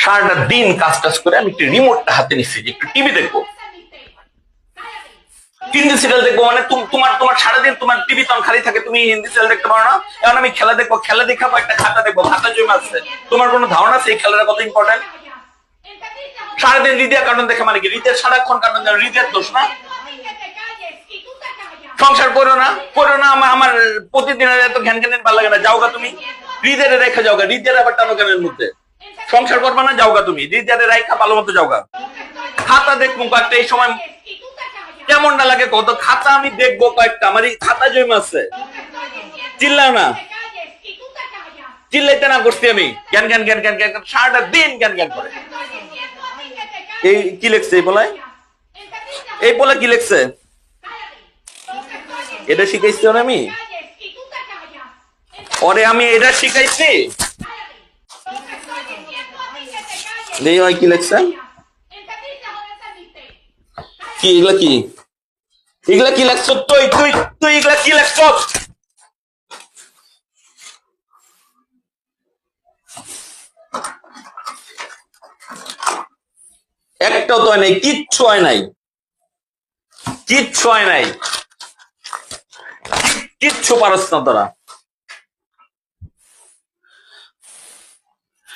সারাটা দিন কাজ টাজ করে আমি একটু রিমোটটা হাতে নিচ্ছি যে একটু টিভি দেখবো, হিন্দি সিরিয়াল দেখবো। মানে তোমার তোমার সারাদিন তোমার টিভি তখন খালি থাকে, তুমি হিন্দি সিরিয়াল দেখতে পারো না। এখন আমি খেলা দেখবো, খেলা দেখাবো, একটা খাতা দেখবো, খাতা জমে আছে। তোমার কোনো ধারণা আছে এই খেলাটা কত ইম্পর্টেন্ট? সারাদিন রিদিয়া কার্টুন দেখে মানে কি? রিদিয়ার সারাক্ষণ কার্টুন দেখে রিদিয়ার দোষ না? সংসার করো না, করো না। আমার প্রতিদিনের এত ঘ্যান ঘ্যানের ভালো লাগে না। যাওগা তুমি রিদিয়ারে রেখা, যাওগা রিদিয়ার আবার টানো ঘ্যানের মধ্যে। সংসার করবা না, যাওগা তুমি রিদিয়ারে রাইখা ভালো মতো যাওগা। খাতা দেখবো কয়েকটা, এই সময় কেমন না লাগে কত। খাতা আমি দেখবো কয়েকটা, আমার এই খাতা জমা আছে। চিল্লাও না, চিল্লাইতে না করছি আমি। জ্ঞান জ্ঞান জ্ঞান জ্ঞান জ্ঞান সারাটা দিন জ্ঞান জ্ঞান করে। এই কি লেখছে এই বলায়? এই বলে কি লেখছে? এটা শিখাইছি ওরে আমি? ওরে আমি এটা শিখাইছি? এই হয় কি লেখছে? কি এগুলা কি? এগুলা কি লেখছ? তুই তুই তুই এগুলা কি লেখছ? একটাও তো হয় নাই, কিচ্ছু হয় নাই, কিচ্ছু হয় নাই, কিচ্ছু পারস না তোরা।